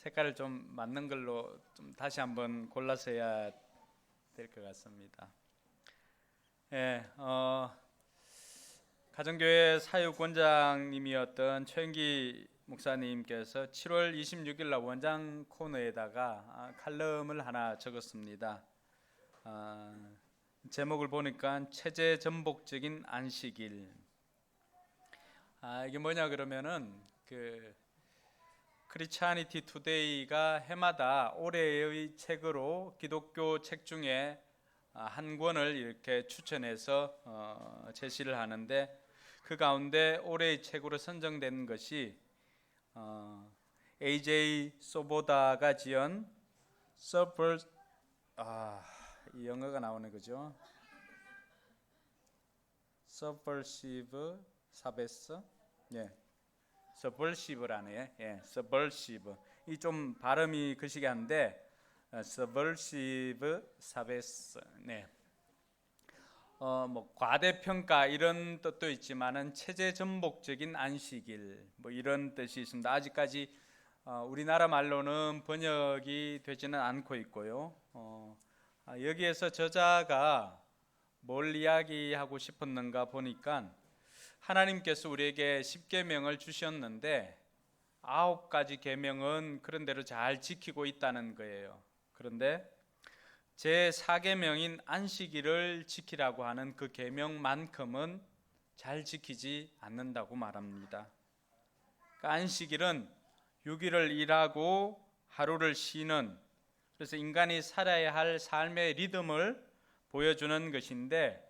색깔을 좀 맞는 걸로 좀 다시 한번 골라서 해야 될 것 같습니다. 예, 가정교회 사육원장님이었던 최영기 목사님께서 7월 26일 날 원장 코너에다가 칼럼을 하나 적었습니다. 제목을 보니까 체제 전복적인 안식일. 이게 뭐냐 그러면은 크리스찬니티 투데이가 해마다 올해의 책으로 기독교 책 중에 한 권을 이렇게 추천해서 제시를 하는데, 그 가운데 올해의 책으로 선정된 것이 A.J. 소보다가 지은 이 영어가 나오는 거죠. Subversive Sabbath, Subversive라네. Subversive. 이 좀 발음이 거시기한데 Subversive Sabbath. 과대평가 이런 뜻도 있지만은 체제 전복적인 안식일 이런 뜻이 있습니다. 아직까지 우리나라 말로는 번역이 되지는 않고 있고요. 여기에서 저자가 뭘 이야기하고 싶었는가 보니까 하나님께서 우리에게 10계명을 주셨는데 9가지 계명은 그런대로 잘 지키고 있다는 거예요. 그런데 제4계명인 안식일을 지키라고 하는 그 계명만큼은 잘 지키지 않는다고 말합니다. 그러니까 안식일은 6일을 일하고 하루를 쉬는, 그래서 인간이 살아야 할 삶의 리듬을 보여주는 것인데,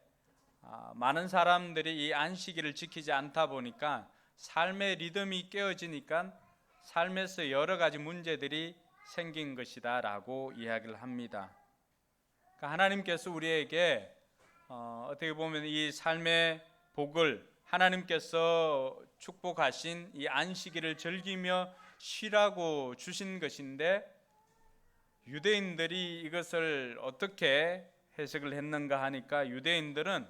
많은 사람들이 이 안식일을 지키지 않다 보니까 삶의 리듬이 깨어지니까 삶에서 여러 가지 문제들이 생긴 것이다 라고 이야기를 합니다. 그러니까 하나님께서 우리에게 어떻게 보면 이 삶의 복을, 하나님께서 축복하신 이 안식일을 즐기며 쉬라고 주신 것인데, 유대인들이 이것을 어떻게 해석을 했는가 하니까 유대인들은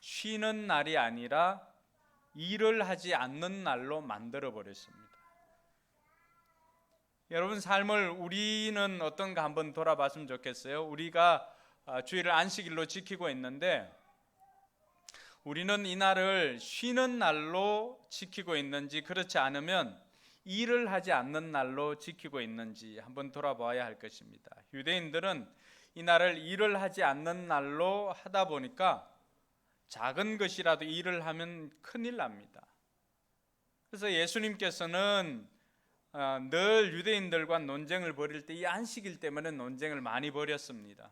쉬는 날이 아니라 일을 하지 않는 날로 만들어 버렸습니다. 여러분 삶을 우리는 어떤가 한번 돌아봤으면 좋겠어요. 우리가 주일을 안식일로 지키고 있는데 우리는 이 날을 쉬는 날로 지키고 있는지, 그렇지 않으면 일을 하지 않는 날로 지키고 있는지 한번 돌아봐야 할 것입니다. 유대인들은 이 날을 일을 하지 않는 날로 하다 보니까 작은 것이라도 일을 하면 큰일 납니다. 그래서 예수님께서는 늘 유대인들과 논쟁을 벌일 때 이 안식일 때문에 논쟁을 많이 벌였습니다.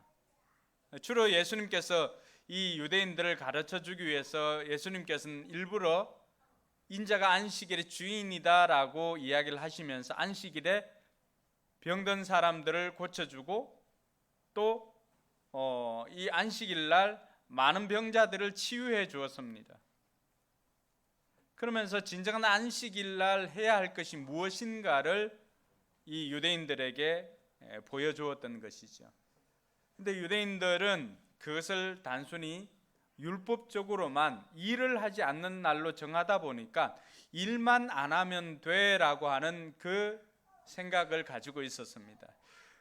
주로 예수님께서 이 유대인들을 가르쳐 주기 위해서 예수님께서는 일부러 인자가 안식일의 주인이다라고 이야기를 하시면서 안식일에 병든 사람들을 고쳐주고 또 이 안식일 날 많은 병자들을 치유해 주었습니다. 그러면서 진정한 안식일 날 해야 할 것이 무엇인가를 이 유대인들에게 보여주었던 것이죠. 근데 유대인들은 그것을 단순히 율법적으로만 일을 하지 않는 날로 정하다 보니까 일만 안 하면 돼라고 하는 그 생각을 가지고 있었습니다.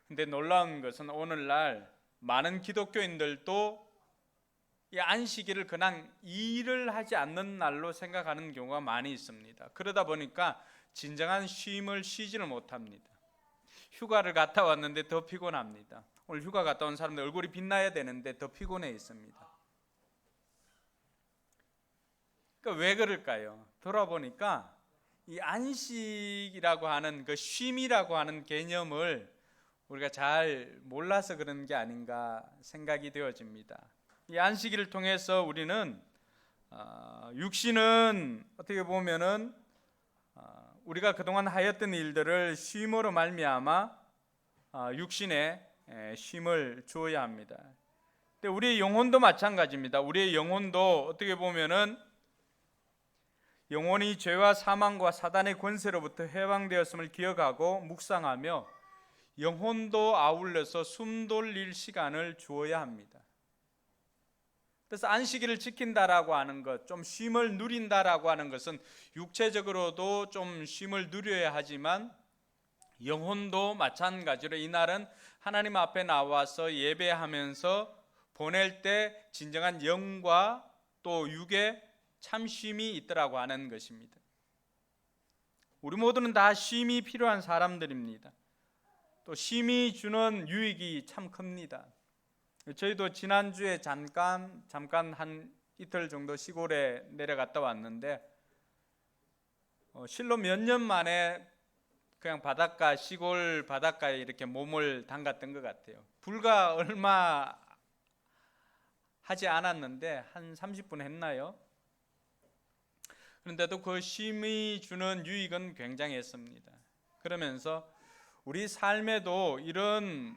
근데 놀라운 것은 오늘날 많은 기독교인들도 이 안식일을 그냥 일을 하지 않는 날로 생각하는 경우가 많이 있습니다. 그러다 보니까 진정한 쉼을 쉬지를 못합니다. 휴가를 갔다 왔는데 더 피곤합니다. 오늘 휴가 갔다 온 사람들 얼굴이 빛나야 되는데 더 피곤해 있습니다. 그러니까 왜 그럴까요? 돌아보니까 이 안식이라고 하는 그 쉼이라고 하는 개념을 우리가 잘 몰라서 그런 게 아닌가 생각이 되어집니다. 이 안식일을 통해서 우리는 육신은 어떻게 보면은 우리가 그동안 하였던 일들을 쉼으로 말미암아 육신에 쉼을 주어야 합니다. 근데 우리의 영혼도 마찬가지입니다. 우리의 영혼도 어떻게 보면은 영혼이 죄와 사망과 사단의 권세로부터 해방되었음을 기억하고 묵상하며 영혼도 아울러서 숨 돌릴 시간을 주어야 합니다. 그래서 안식일을 지킨다라고 하는 것, 좀 쉼을 누린다라고 하는 것은 육체적으로도 좀 쉼을 누려야 하지만 영혼도 마찬가지로 이날은 하나님 앞에 나와서 예배하면서 보낼 때 진정한 영과 또 육의 참 쉼이 있더라고 하는 것입니다. 우리 모두는 다 쉼이 필요한 사람들입니다. 또 쉼이 주는 유익이 참 큽니다. 저희도 지난주에 잠깐 한 이틀 정도 시골에 내려갔다 왔는데 실로 몇 년 만에 그냥 시골 바닷가에 이렇게 몸을 담갔던 것 같아요. 불과 얼마 하지 않았는데 한 30분 했나요? 그런데도 그 쉼이 주는 유익은 굉장했습니다. 그러면서 우리 삶에도 이런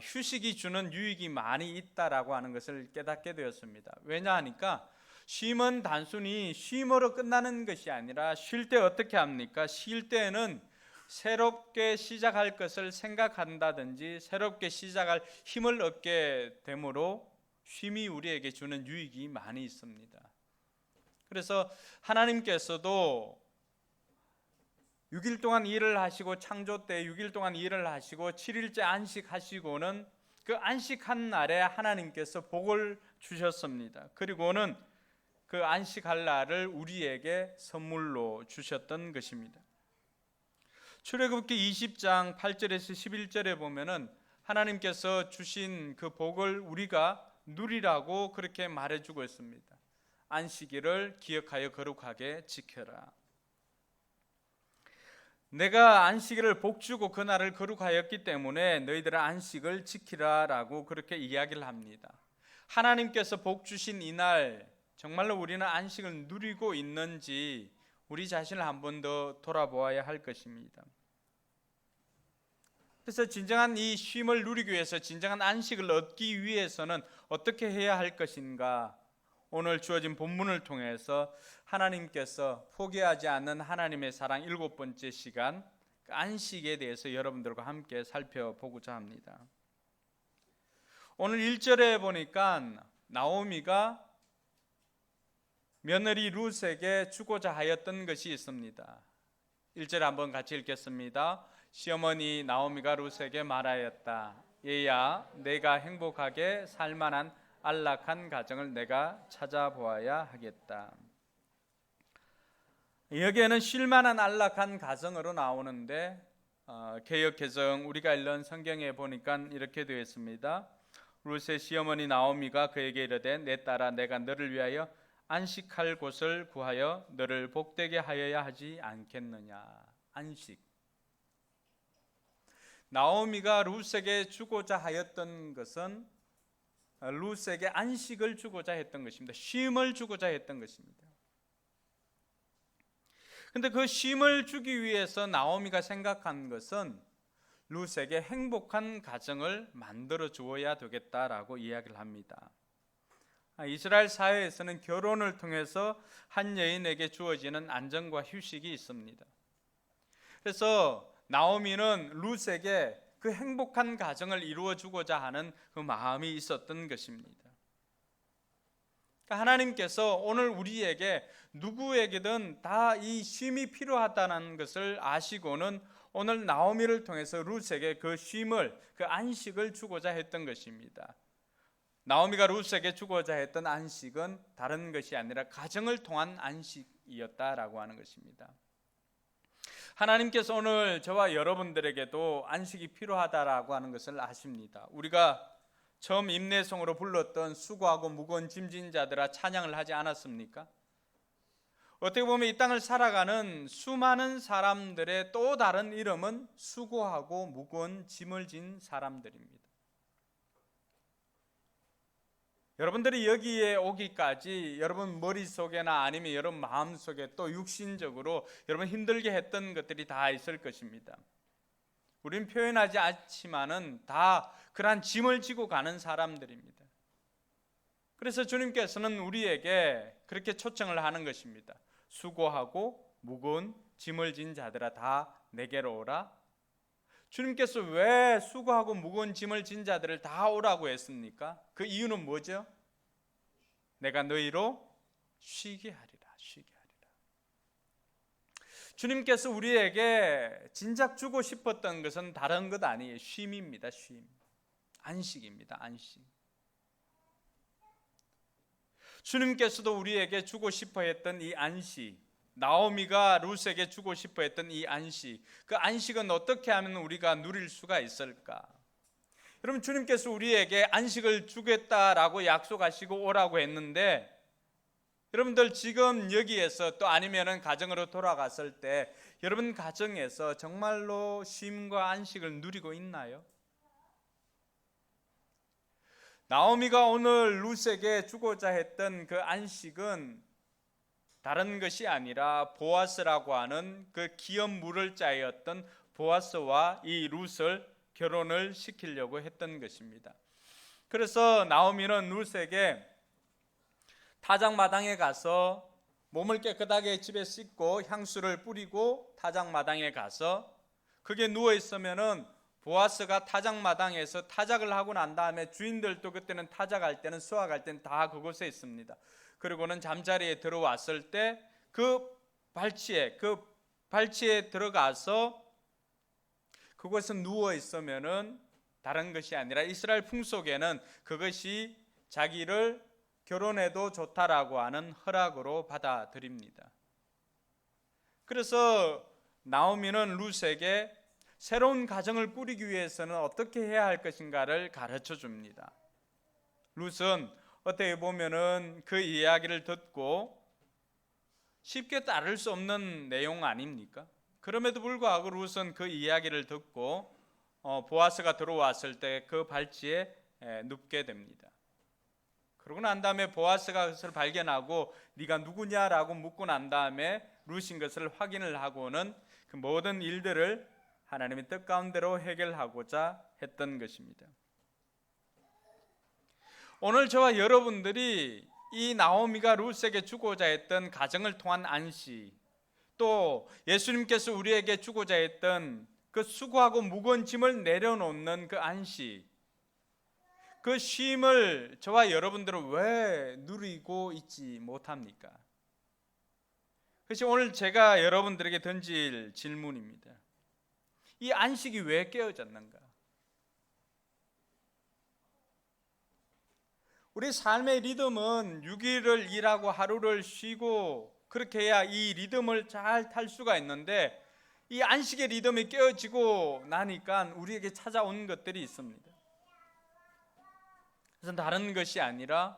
휴식이 주는 유익이 많이 있다라고 하는 것을 깨닫게 되었습니다. 왜냐하니까 쉼은 단순히 쉼으로 끝나는 것이 아니라 쉴 때 어떻게 합니까? 쉴 때는 새롭게 시작할 것을 생각한다든지 새롭게 시작할 힘을 얻게 되므로 쉼이 우리에게 주는 유익이 많이 있습니다. 그래서 하나님께서도 6일 동안 일을 하시고 창조 때 6일 동안 일을 하시고 7일째 안식하시고는 그 안식한 날에 하나님께서 복을 주셨습니다. 그리고는 그 안식할 날을 우리에게 선물로 주셨던 것입니다. 출애굽기 20장 8절에서 11절에 보면은 하나님께서 주신 그 복을 우리가 누리라고 그렇게 말해주고 있습니다. 안식일을 기억하여 거룩하게 지켜라. 내가 안식일을 복주고 그날을 거룩하였기 때문에 너희들은 안식을 지키라라고 그렇게 이야기를 합니다. 하나님께서 복주신 이날 정말로 우리는 안식을 누리고 있는지 우리 자신을 한 번 더 돌아보아야 할 것입니다. 그래서 진정한 이 쉼을 누리기 위해서 진정한 안식을 얻기 위해서는 어떻게 해야 할 것인가? 오늘 주어진 본문을 통해서 하나님께서 포기하지 않는 하나님의 사랑 7번째 시간 안식에 대해서 여러분들과 함께 살펴보고자 합니다. 오늘 1절에 보니까 나오미가 며느리 룻에게 주고자 하였던 것이 있습니다. 1절 한번 같이 읽겠습니다. 시어머니 나오미가 룻에게 말하였다. 얘야, 내가 행복하게 살만한 안락한 가정을 내가 찾아보아야 하겠다. 여기에는 쉴만한 안락한 가정으로 나오는데 개역개정 우리가 읽는 성경에 보니까 이렇게 되어 있습니다. 룻의 시어머니 나오미가 그에게 이르되 내 딸아 내가 너를 위하여 안식할 곳을 구하여 너를 복되게 하여야 하지 않겠느냐. 안식. 나오미가 룻에게 주고자 하였던 것은 룻에게 안식을 주고자 했던 것입니다. 쉼을 주고자 했던 것입니다. 그런데 그 쉼을 주기 위해서 나오미가 생각한 것은 룻에게 행복한 가정을 만들어 주어야 되겠다라고 이야기를 합니다. 이스라엘 사회에서는 결혼을 통해서 한 여인에게 주어지는 안정과 휴식이 있습니다. 그래서 나오미는 룻에게 그 행복한 가정을 이루어 주고자 하는 그 마음이 있었던 것입니다. 그러니까 하나님께서 오늘 우리에게 누구에게든 다 이 쉼이 필요하다는 것을 아시고는 오늘 나오미를 통해서 룻에게 그 쉼을, 그 안식을 주고자 했던 것입니다. 나오미가 룻에게 주고자 했던 안식은 다른 것이 아니라 가정을 통한 안식이었다라고 하는 것입니다. 하나님께서 오늘 저와 여러분들에게도 안식이 필요하다라고 하는 것을 아십니다. 우리가 처음 임내성으로 불렀던 수고하고 무거운 짐진 자들아 찬양을 하지 않았습니까? 어떻게 보면 이 땅을 살아가는 수많은 사람들의 또 다른 이름은 수고하고 무거운 짐을 진 사람들입니다. 여러분들이 여기에 오기까지 여러분 머릿속에나 아니면 여러분 마음속에 또 육신적으로 여러분 힘들게 했던 것들이 다 있을 것입니다. 우린 표현하지 않지만은 다 그러한 짐을 지고 가는 사람들입니다. 그래서 주님께서는 우리에게 그렇게 초청을 하는 것입니다. 수고하고 무거운 짐을 진 자들아 다 내게로 오라. 주님께서 왜 수고하고 무거운 짐을 진 자들을 다 오라고 했습니까? 그 이유는 뭐죠? 내가 너희로 쉬게 하리라. 쉬게 하리라. 주님께서 우리에게 진작 주고 싶었던 것은 다른 것 아니에요. 쉼입니다. 쉼. 안식입니다. 안식. 주님께서도 우리에게 주고 싶어 했던 이 안식, 나오미가 룻에게 주고 싶어 했던 이 안식, 그 안식은 어떻게 하면 우리가 누릴 수가 있을까? 여러분, 주님께서 우리에게 안식을 주겠다라고 약속하시고 오라고 했는데, 여러분들 지금 여기에서 또 아니면은 가정으로 돌아갔을 때 여러분 가정에서 정말로 쉼과 안식을 누리고 있나요? 나오미가 오늘 룻에게 주고자 했던 그 안식은 다른 것이 아니라 보아스라고 하는 그 기업 물을 자였던 보아스와 이 룻을 결혼을 시키려고 했던 것입니다. 그래서 나오미는 룻에게 타작마당에 가서 몸을 깨끗하게 집에 씻고 향수를 뿌리고 타작마당에 가서 그게 누워 있으면은 보아스가 타작마당에서 타작을 하고 난 다음에 주인들도 그때는 타작할 때는 수확할 때는 다 그곳에 있습니다. 그리고는 잠자리에 들어왔을 때 그 발치에 들어가서 그곳에 누워 있으면은 다른 것이 아니라 이스라엘 풍속에는 그것이 자기를 결혼해도 좋다라고 하는 허락으로 받아들입니다. 그래서 나오미는 룻에게 새로운 가정을 꾸리기 위해서는 어떻게 해야 할 것인가를 가르쳐 줍니다. 룻은 어떻게 보면은 그 이야기를 듣고 쉽게 따를 수 없는 내용 아닙니까? 그럼에도 불구하고 룻은 그 이야기를 듣고 보아스가 들어왔을 때 그 발치에 눕게 됩니다. 그러고 난 다음에 보아스가 그것을 발견하고 네가 누구냐라고 묻고 난 다음에 룻인 것을 확인을 하고는 그 모든 일들을 하나님의 뜻 가운데로 해결하고자 했던 것입니다. 오늘 저와 여러분들이 이 나오미가 룻에게 주고자 했던 가정을 통한 안식, 또 예수님께서 우리에게 주고자 했던 그 수고하고 무거운 짐을 내려놓는 그 안식, 그 쉼을 저와 여러분들은 왜 누리고 있지 못합니까? 그것이 오늘 제가 여러분들에게 던질 질문입니다. 이 안식이 왜 깨어졌는가? 우리 삶의 리듬은 6일을 일하고 하루를 쉬고 그렇게 해야 이 리듬을 잘 탈 수가 있는데, 이 안식의 리듬이 깨어지고 나니까 우리에게 찾아온 것들이 있습니다. 그래서 다른 것이 아니라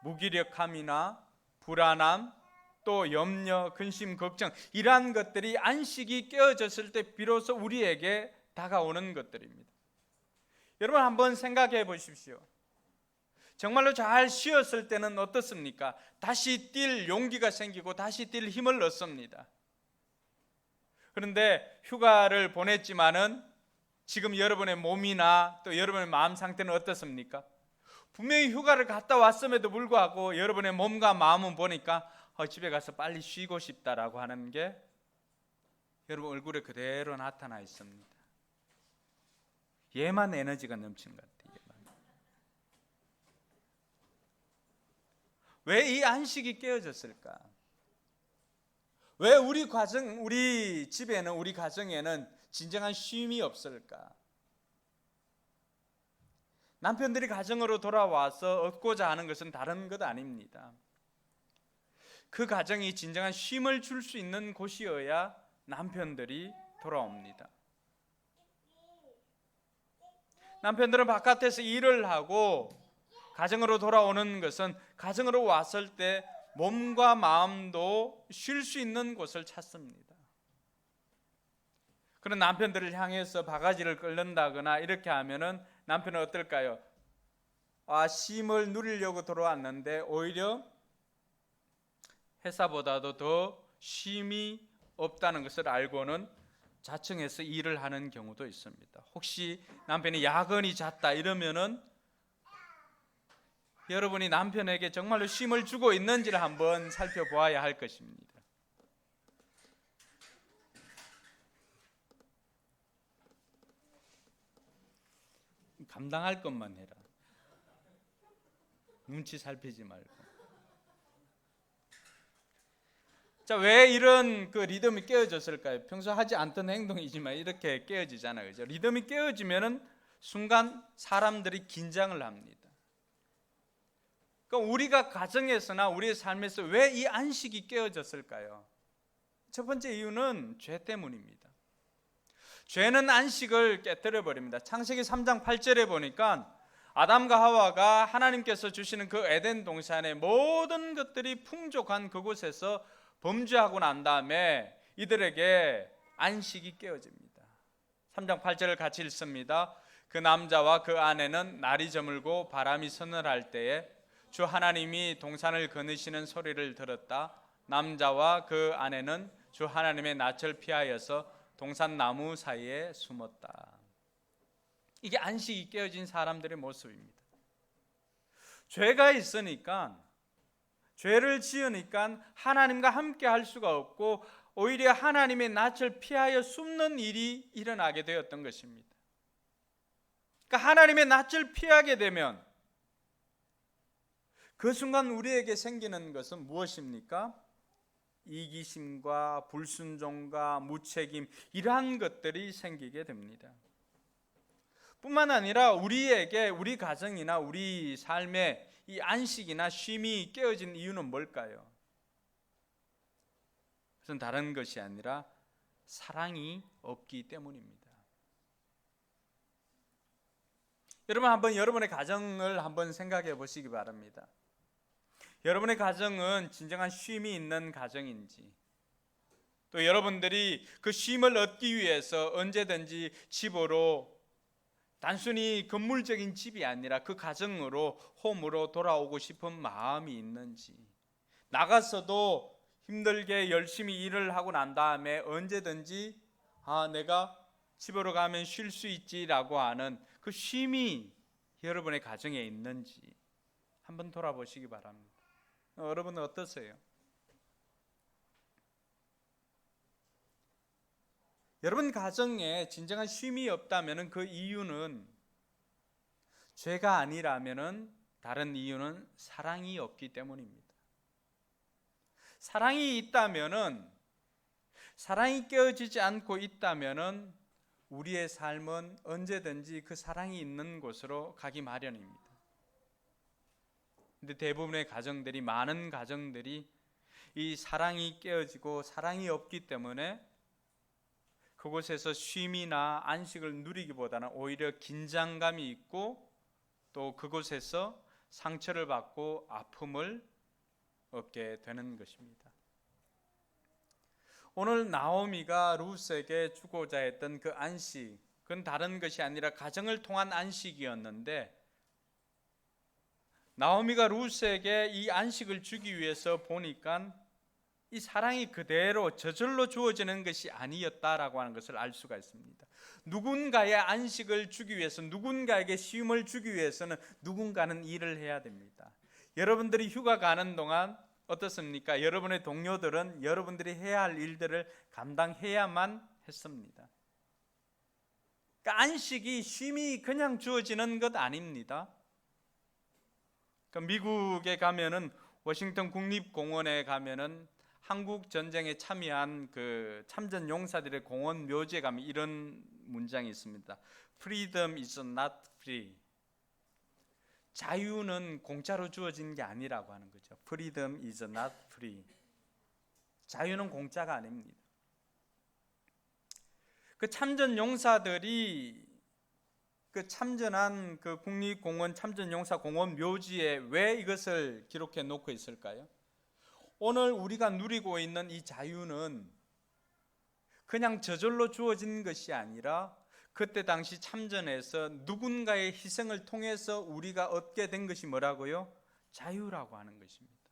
무기력함이나 불안함, 또 염려, 근심, 걱정, 이러한 것들이 안식이 깨어졌을 때 비로소 우리에게 다가오는 것들입니다. 여러분 한번 생각해 보십시오. 정말로 잘 쉬었을 때는 어떻습니까? 다시 뛸 용기가 생기고 다시 뛸 힘을 얻습니다. 그런데 휴가를 보냈지만은 지금 여러분의 몸이나 또 여러분의 마음 상태는 어떻습니까? 분명히 휴가를 갔다 왔음에도 불구하고 여러분의 몸과 마음은 보니까 집에 가서 빨리 쉬고 싶다라고 하는 게 여러분 얼굴에 그대로 나타나 있습니다. 얘만 에너지가 넘치는 것 같아요. 왜 이 안식이 깨어졌을까? 왜 우리 집에는, 우리 가정에는 진정한 쉼이 없을까? 남편들이 가정으로 돌아와서 얻고자 하는 것은 다른 것 아닙니다. 그 가정이 진정한 쉼을 줄 수 있는 곳이어야 남편들이 돌아옵니다. 남편들은 바깥에서 일을 하고 가정으로 돌아오는 것은 가정으로 왔을 때 몸과 마음도 쉴 수 있는 곳을 찾습니다. 그런 남편들을 향해서 바가지를 끓는다거나 이렇게 하면은 남편은 어떨까요? 쉼을 누리려고 돌아왔는데 오히려 회사보다도 더 쉼이 없다는 것을 알고는 자청해서 일을 하는 경우도 있습니다. 혹시 남편이 야근이 잦다 이러면은 여러분이 남편에게 정말로 쉼을 주고 있는지를 한번 살펴보아야 할 것입니다. 감당할 것만 해라. 눈치 살피지 말고. 자, 왜 이런 그 리듬이 깨어졌을까요? 평소 하지 않던 행동이지만 이렇게 깨어지잖아요. 그죠? 리듬이 깨어지면은 순간 사람들이 긴장을 합니다. 그러니까 우리가 가정에서나 우리의 삶에서 왜 이 안식이 깨어졌을까요? 첫 번째 이유는 죄 때문입니다. 죄는 안식을 깨뜨려 버립니다. 창세기 3장 8절에 보니까 아담과 하와가 하나님께서 주시는 그 에덴 동산의 모든 것들이 풍족한 그곳에서 범죄하고 난 다음에 이들에게 안식이 깨어집니다. 3장 8절을 같이 읽습니다. 그 남자와 그 아내는 날이 저물고 바람이 서늘할 때에 주 하나님이 동산을 거느시는 소리를 들었다. 남자와 그 아내는 주 하나님의 낯을 피하여서 동산 나무 사이에 숨었다. 이게 안식이 깨어진 사람들의 모습입니다. 죄가 있으니까, 죄를 지으니까 하나님과 함께 할 수가 없고 오히려 하나님의 낯을 피하여 숨는 일이 일어나게 되었던 것입니다. 그러니까 하나님의 낯을 피하게 되면 그 순간 우리에게 생기는 것은 무엇입니까? 이기심과 불순종과 무책임, 이러한 것들이 생기게 됩니다. 뿐만 아니라 우리에게, 우리 가정이나 우리 삶에 이 안식이나 쉼이 깨어진 이유는 뭘까요? 그것은 다른 것이 아니라 사랑이 없기 때문입니다. 여러분, 한번 여러분의 가정을 한번 생각해 보시기 바랍니다. 여러분의 가정은 진정한 쉼이 있는 가정인지, 또 여러분들이 그 쉼을 얻기 위해서 언제든지 집으로, 단순히 건물적인 집이 아니라 그 가정으로, 홈으로 돌아오고 싶은 마음이 있는지, 나가서도 힘들게 열심히 일을 하고 난 다음에 언제든지 내가 집으로 가면 쉴 수 있지라고 하는 그 쉼이 여러분의 가정에 있는지 한번 돌아보시기 바랍니다. 여러분은 어떠세요? 여러분 가정에 진정한 쉼이 없다면 그 이유는 죄가 아니라면 다른 이유는 사랑이 없기 때문입니다. 사랑이 있다면, 사랑이 깨어지지 않고 있다면 우리의 삶은 언제든지 그 사랑이 있는 곳으로 가기 마련입니다. 근데 대부분의 가정들이, 많은 가정들이 이 사랑이 깨어지고 사랑이 없기 때문에 그곳에서 쉼이나 안식을 누리기보다는 오히려 긴장감이 있고 또 그곳에서 상처를 받고 아픔을 얻게 되는 것입니다. 오늘 나오미가 룻에게 주고자 했던 그 안식, 그건 다른 것이 아니라 가정을 통한 안식이었는데, 나오미가 룻에게 이 안식을 주기 위해서 보니까 이 사랑이 그대로 저절로 주어지는 것이 아니었다라고 하는 것을 알 수가 있습니다. 누군가의 안식을 주기 위해서, 누군가에게 쉼을 주기 위해서는 누군가는 일을 해야 됩니다. 여러분들이 휴가 가는 동안 어떻습니까? 여러분의 동료들은 여러분들이 해야 할 일들을 감당해야만 했습니다. 그러니까 안식이, 쉼이 그냥 주어지는 것 아닙니다. 그러니까 미국에 가면은, 워싱턴 국립공원에 가면은 한국 전쟁에 참여한 그 참전 용사들의 공원 묘지에 가면 이런 문장이 있습니다. Freedom is not free. 자유는 공짜로 주어진 게 아니라고 하는 거죠. Freedom is not free. 자유는 공짜가 아닙니다. 그 참전 용사들이 그 참전한 그 국립공원 참전용사 공원 묘지에 왜 이것을 기록해 놓고 있을까요? 오늘 우리가 누리고 있는 이 자유는 그냥 저절로 주어진 것이 아니라 그때 당시 참전에서 누군가의 희생을 통해서 우리가 얻게 된 것이 뭐라고요? 자유라고 하는 것입니다.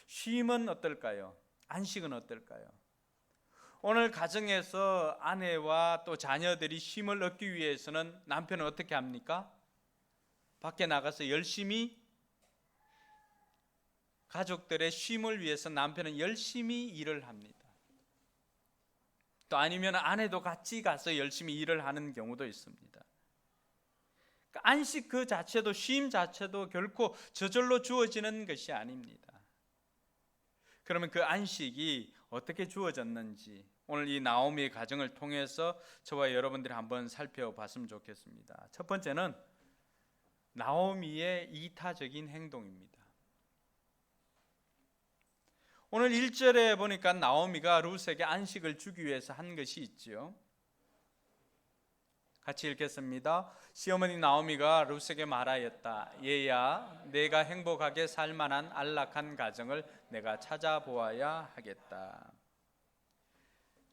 쉼은 어떨까요? 안식은 어떨까요? 오늘 가정에서 아내와 또 자녀들이 쉼을 얻기 위해서는 남편은 어떻게 합니까? 밖에 나가서 열심히, 가족들의 쉼을 위해서 남편은 열심히 일을 합니다. 또 아니면 아내도 같이 가서 열심히 일을 하는 경우도 있습니다. 그러니까 안식 그 자체도, 쉼 자체도 결코 저절로 주어지는 것이 아닙니다. 그러면 그 안식이 어떻게 주어졌는지 오늘 이 나오미의 가정을 통해서 저와 여러분들이 한번 살펴봤으면 좋겠습니다. 첫 번째는 나오미의 이타적인 행동입니다. 오늘 1절에 보니까 나오미가 룻에게 안식을 주기 위해서 한 것이 있지요. 같이 읽겠습니다. 시어머니 나오미가 룻에게 말하였다. 얘야, 내가 행복하게 살 만한 안락한 가정을 내가 찾아보아야 하겠다.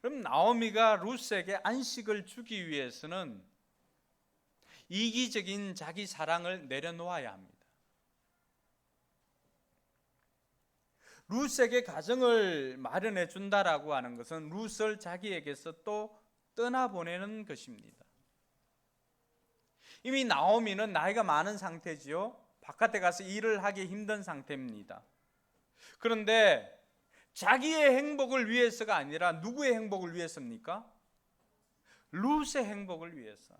그럼 나오미가 룻에게 안식을 주기 위해서는 이기적인 자기 사랑을 내려놓아야 합니다. 룻에게 가정을 마련해 준다라고 하는 것은 룻을 자기에게서 또 떠나보내는 것입니다. 이미 나오미는 나이가 많은 상태지요. 바깥에 가서 일을 하기 힘든 상태입니다. 그런데 자기의 행복을 위해서가 아니라 누구의 행복을 위해서입니까? 룻의 행복을 위해서.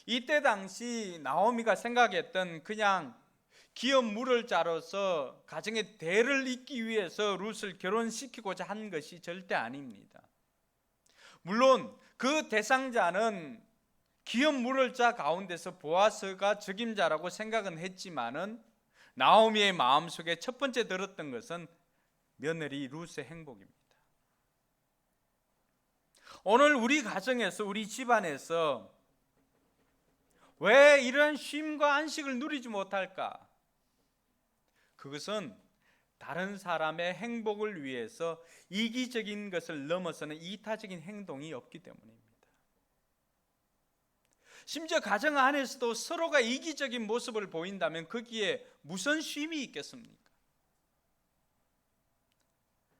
이때 당시 나오미가 생각했던 그냥 기업 물을 자로서 가정의 대를 잇기 위해서 룻을 결혼시키고자 한 것이 절대 아닙니다. 물론 그 대상자는 기업 물을 자 가운데서 보아스가 적임자라고 생각은 했지만은 나오미의 마음속에 첫 번째 들었던 것은 며느리 룻의 행복입니다. 오늘 우리 가정에서 우리 집안에서 왜 이러한 쉼과 안식을 누리지 못할까? 그것은 다른 사람의 행복을 위해서 이기적인 것을 넘어서는 이타적인 행동이 없기 때문입니다. 심지어 가정 안에서도 서로가 이기적인 모습을 보인다면 거기에 무슨 쉼이 있겠습니까?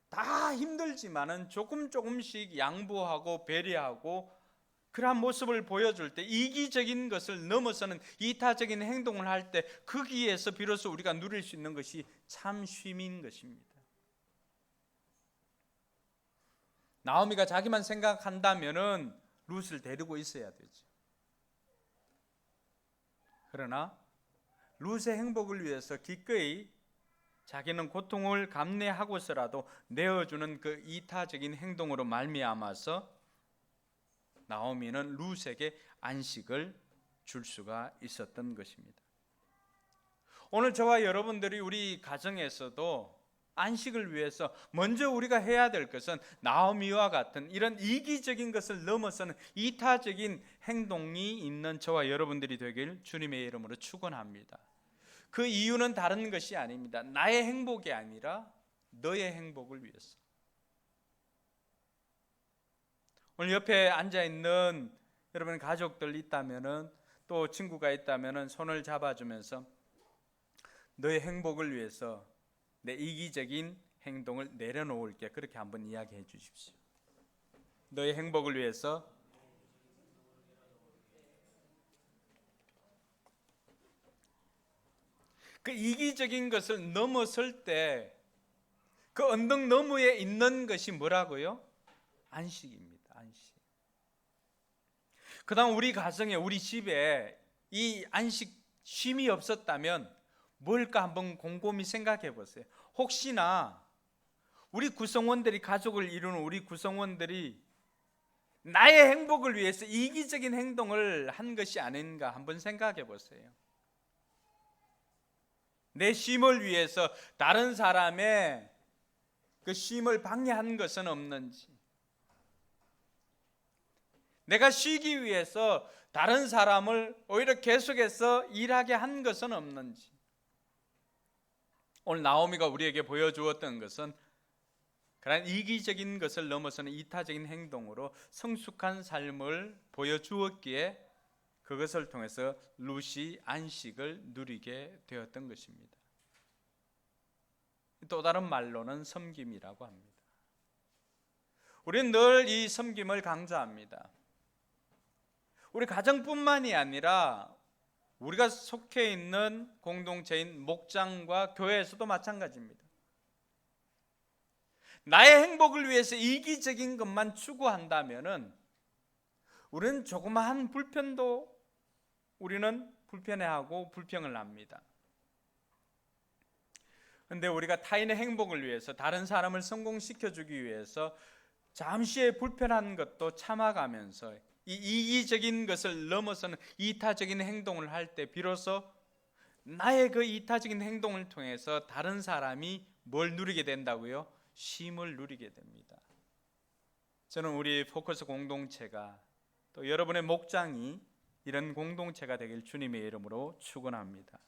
다 힘들지만은 조금씩 양보하고 배려하고 그러한 모습을 보여줄 때 이기적인 것을 넘어서는 이타적인 행동을 할 때 거기에서 비로소 우리가 누릴 수 있는 것이 참 쉼인 것입니다. 나오미가 자기만 생각한다면은 룻을 데리고 있어야 되죠. 그러나 룻의 행복을 위해서 기꺼이 자기는 고통을 감내하고서라도 내어주는 그 이타적인 행동으로 말미암아서 나오미는 룻에게 안식을 줄 수가 있었던 것입니다. 오늘 저와 여러분들이 우리 가정에서도 안식을 위해서 먼저 우리가 해야 될 것은 나오미와 같은 이런 이기적인 것을 넘어서는 이타적인 행동이 있는 저와 여러분들이 되길 주님의 이름으로 축원합니다. 그 이유는 다른 것이 아닙니다. 나의 행복이 아니라 너의 행복을 위해서. 오늘 옆에 앉아 있는 여러분 가족들 있다면은 또 친구가 있다면은 손을 잡아주면서 너의 행복을 위해서 내 이기적인 행동을 내려놓을게. 그렇게 한번 이야기해 주십시오. 너의 행복을 위해서 그 이기적인 것을 넘어설 때 그 언덕 너머에 있는 것이 뭐라고요? 안식입니다. 안식. 그다음 우리 가정에 우리 집에 이 안식 쉼이 없었다면 뭘까 한번 곰곰이 생각해 보세요. 혹시나 우리 구성원들이 가족을 이루는 우리 구성원들이 나의 행복을 위해서 이기적인 행동을 한 것이 아닌가 한번 생각해 보세요. 내 쉼을 위해서 다른 사람의 그 쉼을 방해한 것은 없는지, 내가 쉬기 위해서 다른 사람을 오히려 계속해서 일하게 한 것은 없는지. 오늘 나오미가 우리에게 보여주었던 것은 그런 이기적인 것을 넘어서는 이타적인 행동으로 성숙한 삶을 보여주었기에 그것을 통해서 룻이 안식을 누리게 되었던 것입니다. 또 다른 말로는 섬김이라고 합니다. 우리는 늘 이 섬김을 강조합니다. 우리 가정뿐만이 아니라 우리가 속해 있는 공동체인 목장과 교회에서도 마찬가지입니다. 나의 행복을 위해서 이기적인 것만 추구한다면은 우리는 조그마한 불편도 우리는 불편해하고 불평을 합니다. 근데 우리가 타인의 행복을 위해서, 다른 사람을 성공시켜주기 위해서 잠시의 불편한 것도 참아가면서 이 이기적인 것을 넘어서는 이타적인 행동을 할 때 비로소 나의 그 이타적인 행동을 통해서 다른 사람이 뭘 누리게 된다고요? 쉼을 누리게 됩니다. 저는 우리 포커스 공동체가, 또 여러분의 목장이 이런 공동체가 되길 주님의 이름으로 축원합니다.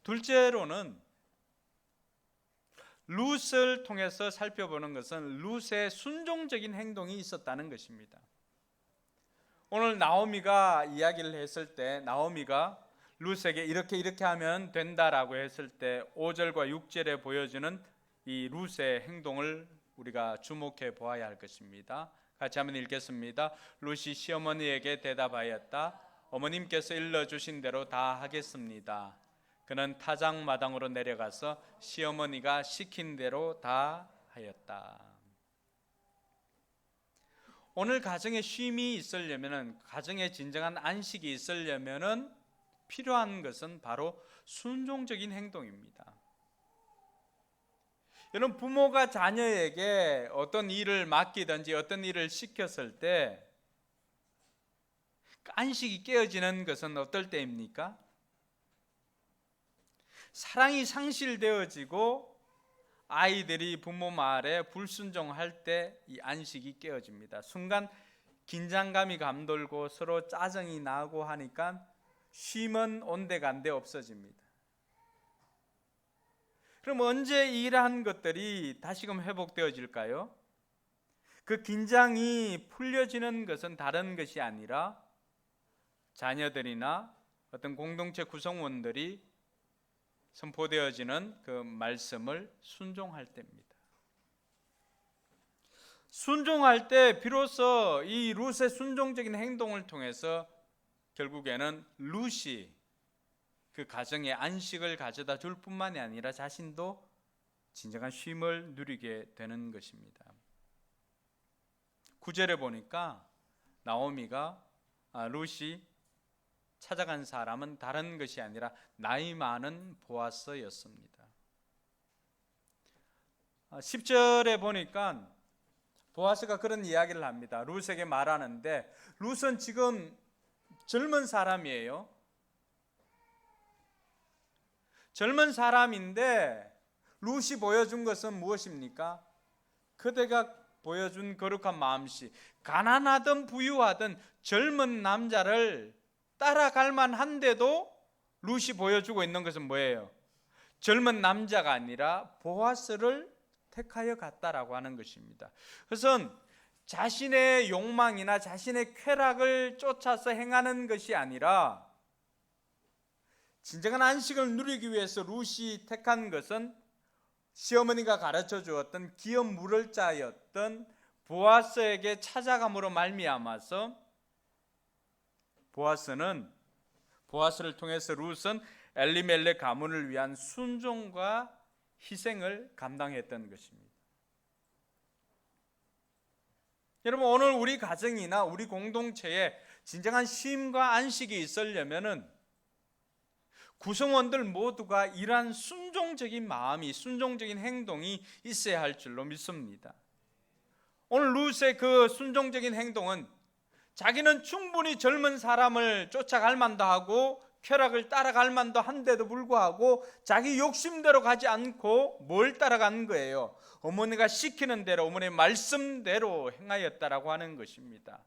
둘째로는 룻을 통해서 살펴보는 것은 룻의 순종적인 행동이 있었다는 것입니다. 오늘 나오미가 이야기를 했을 때, 나오미가 룻에게 이렇게 하면 된다라고 했을 때 5절과 6절에 보여주는 이 룻의 행동을 우리가 주목해 보아야 할 것입니다. 같이 한번 읽겠습니다. 룻이 시어머니에게 대답하였다. 어머님께서 일러주신 대로 다 하겠습니다. 그는 타작마당으로 내려가서 시어머니가 시킨 대로 다 하였다. 오늘 가정에 쉼이 있으려면, 가정에 진정한 안식이 있으려면 필요한 것은 바로 순종적인 행동입니다. 여러분, 부모가 자녀에게 어떤 일을 맡기든지 어떤 일을 시켰을 때 안식이 깨어지는 것은 어떨 때입니까? 사랑이 상실되어지고 아이들이 부모 말에 불순종할 때 이 안식이 깨어집니다. 순간 긴장감이 감돌고 서로 짜증이 나고 하니까 쉼은 온데간데 없어집니다. 그럼 언제 이러한 것들이 다시금 회복되어질까요? 그 긴장이 풀려지는 것은 다른 것이 아니라 자녀들이나 어떤 공동체 구성원들이 선포되어지는 그 말씀을 순종할 때입니다. 순종할 때 비로소 이 룻의 순종적인 행동을 통해서 결국에는 룻이 그 가정에 안식을 가져다 줄 뿐만이 아니라 자신도 진정한 쉼을 누리게 되는 것입니다. 9절에 보니까 나오미가 룻이 찾아간 사람은 다른 것이 아니라 나이 많은 보아스였습니다. 10절에 보니까 보아스가 그런 이야기를 합니다. 룻에게 말하는데, 룻은 지금 젊은 사람이에요. 젊은 사람인데 룻이 보여준 것은 무엇입니까? 그대가 보여준 거룩한 마음씨, 가난하든 부유하든 젊은 남자를 따라갈 만한데도 룻이 보여주고 있는 것은 뭐예요? 젊은 남자가 아니라 보아스를 택하여 갔다라고 하는 것입니다. 그것은 자신의 욕망이나 자신의 쾌락을 쫓아서 행하는 것이 아니라 진정한 안식을 누리기 위해서 룻이 택한 것은 시어머니가 가르쳐 주었던 기업 물을 자였던 보아스에게 찾아감으로 말미암아서 보아스를 통해서 룻은 엘리멜렉 가문을 위한 순종과 희생을 감당했던 것입니다. 여러분, 오늘 우리 가정이나 우리 공동체에 진정한 쉼과 안식이 있으려면은 구성원들 모두가 이러한 순종적인 마음이, 순종적인 행동이 있어야 할 줄로 믿습니다. 오늘 룻의 그 순종적인 행동은 자기는 충분히 젊은 사람을 쫓아갈 만도 하고 쾌락을 따라갈 만도 한데도 불구하고 자기 욕심대로 가지 않고 뭘 따라간 거예요? 어머니가 시키는 대로, 어머니의 말씀대로 행하였다라고 하는 것입니다.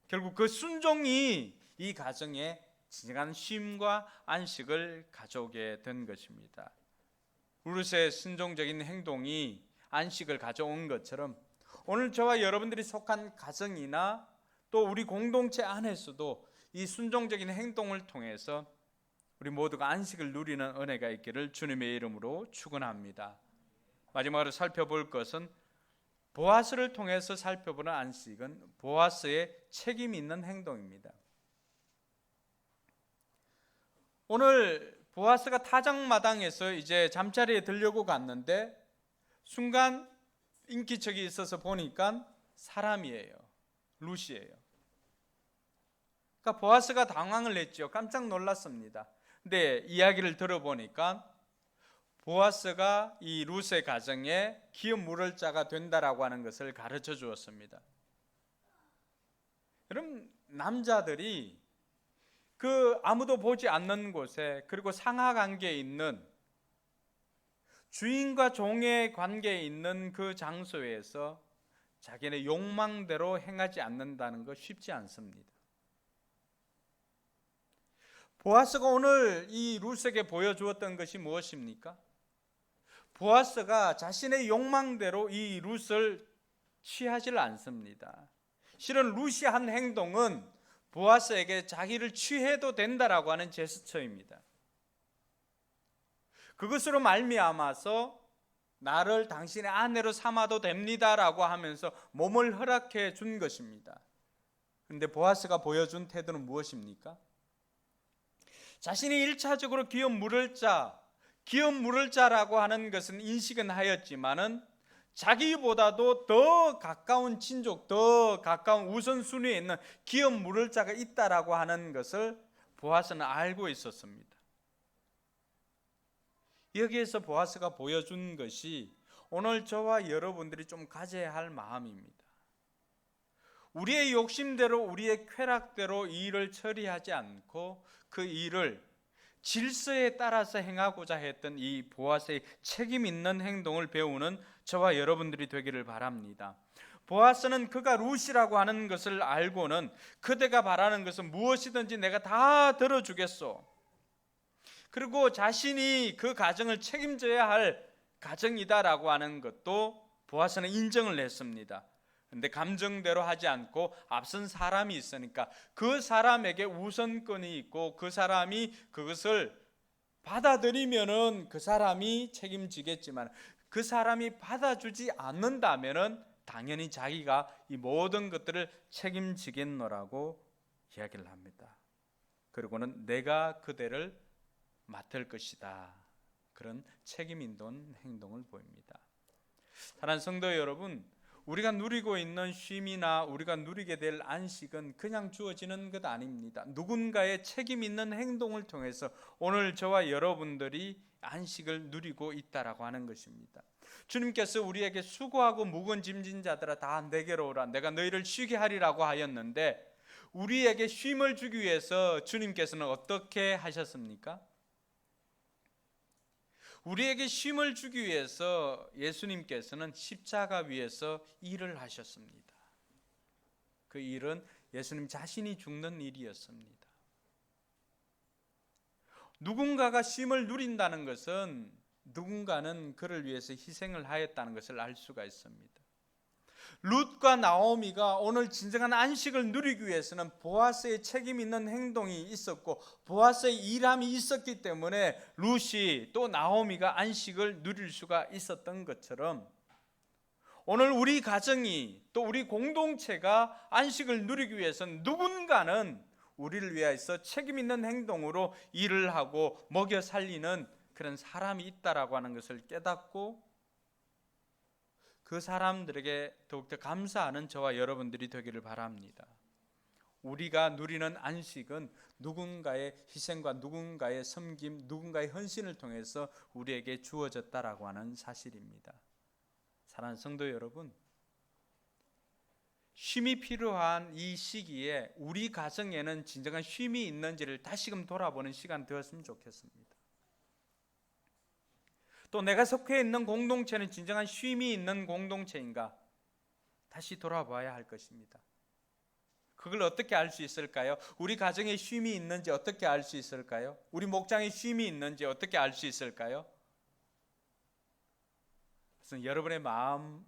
결국 그 순종이 이 가정에 진정한 쉼과 안식을 가져오게 된 것입니다. 룻의 순종적인 행동이 안식을 가져온 것처럼 오늘 저와 여러분들이 속한 가정이나 또 우리 공동체 안에서도 이 순종적인 행동을 통해서 우리 모두가 안식을 누리는 은혜가 있기를 주님의 이름으로 축원합니다. 마지막으로 살펴볼 것은 보아스를 통해서 살펴보는 안식은 보아스의 책임 있는 행동입니다. 오늘 보아스가 타작마당에서 이제 잠자리에 들려고 갔는데 순간 인기척이 있어서 보니까 사람이에요. 룻이에요. 그러니까 보아스가 당황을 했죠. 깜짝 놀랐습니다. 근데 이야기를 들어보니까 보아스가 이 룻의 가정에 기업 물을 자가 된다라고 하는 것을 가르쳐 주었습니다. 여러분, 남자들이 그 아무도 보지 않는 곳에, 그리고 상하 관계에 있는, 주인과 종의 관계에 있는 그 장소에서 자기네 욕망대로 행하지 않는다는 것 쉽지 않습니다. 보아스가 오늘 이 룻에게 보여주었던 것이 무엇입니까? 보아스가 자신의 욕망대로 이 룻을 취하지 않습니다. 실은 룻이 한 행동은 보아스에게 자기를 취해도 된다라고 하는 제스처입니다. 그것으로 말미암아서 나를 당신의 아내로 삼아도 됩니다라고 하면서 몸을 허락해 준 것입니다. 그런데 보아스가 보여준 태도는 무엇입니까? 자신이 1차적으로 기업 물을 자라고 하는 것은 인식은 하였지만은 자기보다도 더 가까운 친족, 더 가까운 우선순위에 있는 기업 물을 자가 있다라고 하는 것을 보아스는 알고 있었습니다. 여기에서 보아스가 보여준 것이 오늘 저와 여러분들이 좀 가져야 할 마음입니다. 우리의 욕심대로, 우리의 쾌락대로 이 일을 처리하지 않고 그 일을 질서에 따라서 행하고자 했던 이 보아스의 책임 있는 행동을 배우는 저와 여러분들이 되기를 바랍니다. 보아스는 그가 룻이라고 하는 것을 알고는 그대가 바라는 것은 무엇이든지 내가 다 들어주겠소. 그리고 자신이 그 가정을 책임져야 할 가정이다라고 하는 것도 보아스는 인정을 했습니다. 그런데 감정대로 하지 않고 앞선 사람이 있으니까 그 사람에게 우선권이 있고 그 사람이 그것을 받아들이면은 그 사람이 책임지겠지만 그 사람이 받아주지 않는다면은 당연히 자기가 이 모든 것들을 책임지겠노라고 이야기를 합니다. 그리고는 내가 그대를 맡을 것이다. 그런 책임 있는 행동을 보입니다. 사랑하는 성도 여러분, 우리가 누리고 있는 쉼이나 우리가 누리게 될 안식은 그냥 주어지는 것 아닙니다. 누군가의 책임 있는 행동을 통해서 오늘 저와 여러분들이 안식을 누리고 있다라고 하는 것입니다. 주님께서 우리에게 수고하고 무거운 짐진 자들아 다 내게로 오라, 내가 너희를 쉬게 하리라고 하였는데 우리에게 쉼을 주기 위해서 주님께서는 어떻게 하셨습니까? 우리에게 쉼을 주기 위해서 예수님께서는 십자가 위에서 일을 하셨습니다. 그 일은 예수님 자신이 죽는 일이었습니다. 누군가가 쉼을 누린다는 것은 누군가는 그를 위해서 희생을 하였다는 것을 알 수가 있습니다. 룻과 나오미가 오늘 진정한 안식을 누리기 위해서는 보아스의 책임 있는 행동이 있었고 보아스의 일함이 있었기 때문에 룻이 또 나오미가 안식을 누릴 수가 있었던 것처럼 오늘 우리 가정이 또 우리 공동체가 안식을 누리기 위해서는 누군가는 우리를 위해서 책임 있는 행동으로 일을 하고 먹여 살리는 그런 사람이 있다라고 하는 것을 깨닫고 그 사람들에게 더욱더 감사하는 저와 여러분들이 되기를 바랍니다. 우리가 누리는 안식은 누군가의 희생과 누군가의 섬김, 누군가의 헌신을 통해서 우리에게 주어졌다라고 하는 사실입니다. 사랑하는 성도 여러분, 쉼이 필요한 이 시기에 우리 가정에는 진정한 쉼이 있는지를 다시금 돌아보는 시간 되었으면 좋겠습니다. 또 내가 속해 있는 공동체는 진정한 쉼이 있는 공동체인가 다시 돌아봐야 할 것입니다. 그걸 어떻게 알 수 있을까요? 우리 가정에 쉼이 있는지 어떻게 알 수 있을까요? 우리 목장에 쉼이 있는지 어떻게 알 수 있을까요? 그래서 여러분의 마음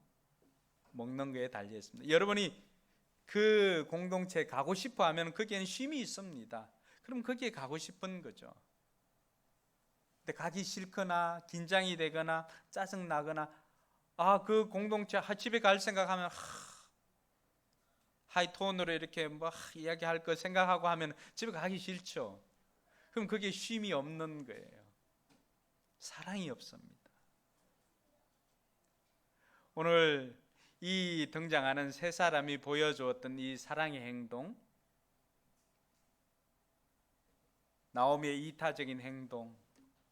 먹는 거에 달려 있습니다. 여러분이 그 공동체에 가고 싶어 하면 거기에는 쉼이 있습니다. 그럼 거기에 가고 싶은 거죠. 근데 가기 싫거나 긴장이 되거나 짜증 나거나 그 공동체 집에 갈 생각하면 하이톤으로 이렇게 이야기할 거 생각하고 하면 집에 가기 싫죠. 그럼 그게 쉼이 없는 거예요. 사랑이 없습니다. 오늘 이 등장하는 세 사람이 보여주었던 이 사랑의 행동, 나오미의 이타적인 행동,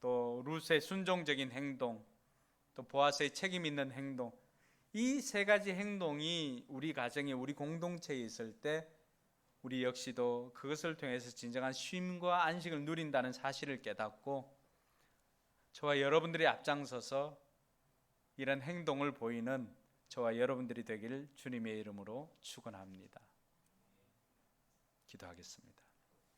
또 룻의 순종적인 행동, 또 보아스의 책임 있는 행동, 이 세 가지 행동이 우리 가정에, 우리 공동체에 있을 때 우리 역시도 그것을 통해서 진정한 쉼과 안식을 누린다는 사실을 깨닫고 저와 여러분들이 앞장서서 이런 행동을 보이는 저와 여러분들이 되기를 주님의 이름으로 축원합니다. 기도하겠습니다.